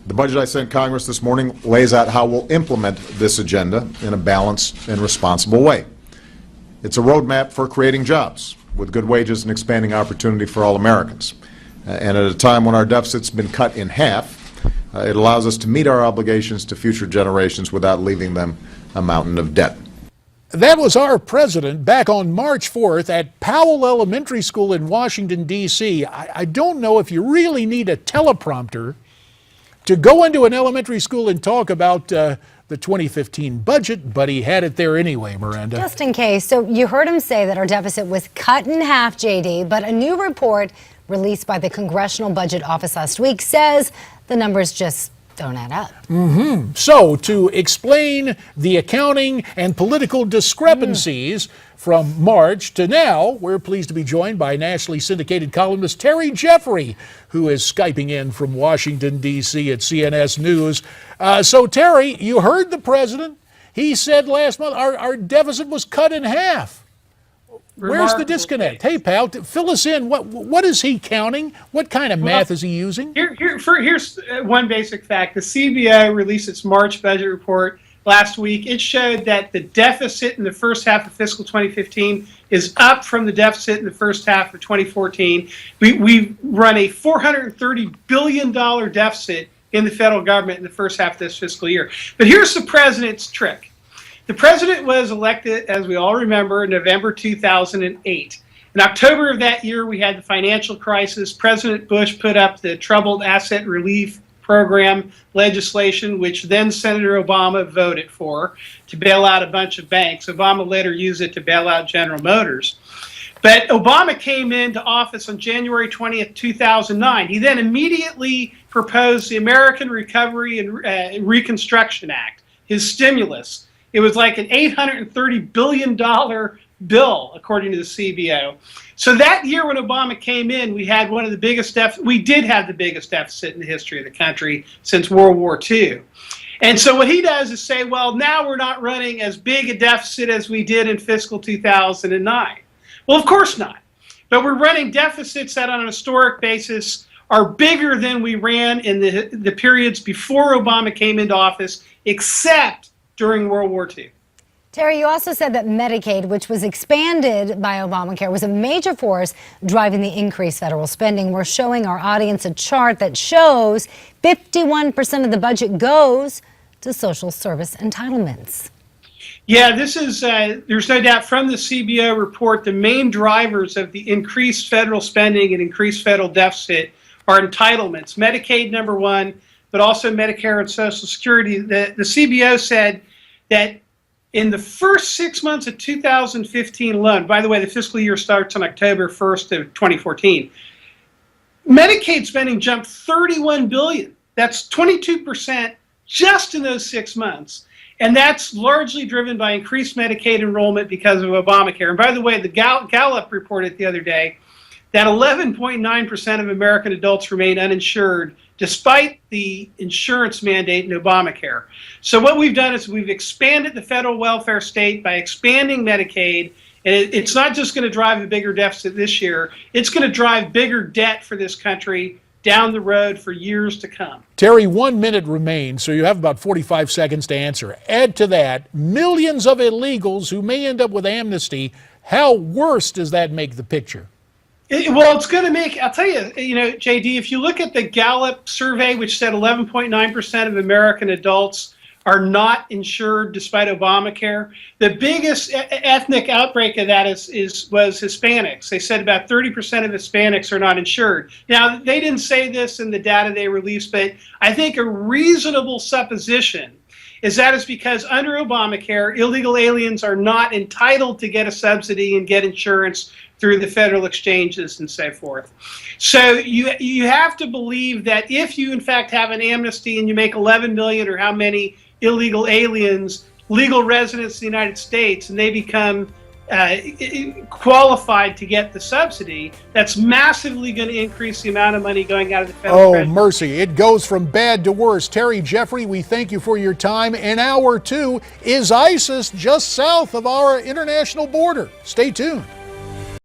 The budget I sent Congress this morning lays out how we'll implement this agenda in a balanced and responsible way. It's a roadmap for creating jobs with good wages and expanding opportunity for all Americans. And at a time when our deficit's been cut in half, it allows us to meet our obligations to future generations without leaving them a mountain of debt. That was our president back on March 4th at Powell Elementary School in Washington, D.C. I don't know if you really need a teleprompter to go into an elementary school and talk about the 2015 budget, but he had it there anyway, Miranda. Just in case. So you heard him say that our deficit was cut in half, J.D., but a new report released by the Congressional Budget Office last week says the numbers just don't add up. So to explain the accounting and political discrepancies from March to now, we're pleased to be joined by nationally syndicated columnist Terry Jeffrey, who is Skyping in from Washington, D.C. at CNS News. So Terry, you heard the president. He said last month our deficit was cut in half. Where's the disconnect? Hey, pal, fill us in. What is he counting? What kind of math is he using? Here's one basic fact. The CBO released its March budget report last week. It showed that the deficit in the first half of fiscal 2015 is up from the deficit in the first half of 2014. We run a $430 billion deficit in the federal government in the first half of this fiscal year. But here's the president's trick. The president was elected, as we all remember, in November 2008. In October of that year, we had the financial crisis. President Bush put up the Troubled Asset Relief Program legislation, which then Senator Obama voted for to bail out a bunch of banks. Obama later used it to bail out General Motors. But Obama came into office on January 20th, 2009. He then immediately proposed the American Recovery and Reconstruction Act, his stimulus. It was like an $830 billion bill, according to the CBO. So that year when Obama came in, we had one of the biggest deficits. We did have the biggest deficit in the history of the country since World War II. And so what he does is say, well, now we're not running as big a deficit as we did in fiscal 2009. Well, of course not. But we're running deficits that on a historic basis are bigger than we ran in the periods before Obama came into office, except during World War II. Terry, you also said that Medicaid, which was expanded by Obamacare, was a major force driving the increased federal spending. We're showing our audience a chart that shows 51% of the budget goes to social service entitlements. Yeah, this is, there's no doubt from the CBO report, the main drivers of the increased federal spending and increased federal deficit are entitlements. Medicaid, number one, but also Medicare and Social Security. The CBO said that in the first 6 months of 2015 alone, by the way, the fiscal year starts on October 1st of 2014, Medicaid spending jumped $31 billion. That's 22% just in those 6 months. And that's largely driven by increased Medicaid enrollment because of Obamacare. And by the way, the Gallup reported the other day that 11.9% of American adults remain uninsured despite the insurance mandate in Obamacare. So what we've done is we've expanded the federal welfare state by expanding Medicaid. And it's not just going to drive a bigger deficit this year. It's going to drive bigger debt for this country down the road for years to come. Terry, 1 minute remains, so you have about 45 seconds to answer. Add to that millions of illegals who may end up with amnesty. How worse does that make the picture? Well, it's going to make, I'll tell you, JD, if you look at the Gallup survey, which said 11.9% of American adults are not insured despite Obamacare, the biggest ethnic outbreak of that was Hispanics. They said about 30% of Hispanics are not insured. Now, they didn't say this in the data they released, but I think a reasonable supposition is that it's because under Obamacare, illegal aliens are not entitled to get a subsidy and get insurance through the federal exchanges and so forth. So you have to believe that if you in fact have an amnesty and you make 11 million or how many illegal aliens, legal residents of the United States, and they become qualified to get the subsidy, that's massively going to increase the amount of money going out of the federal treasury. Mercy. It goes from bad to worse. Terry Jeffrey, we thank you for your time. In hour two, is ISIS just south of our international border? Stay tuned.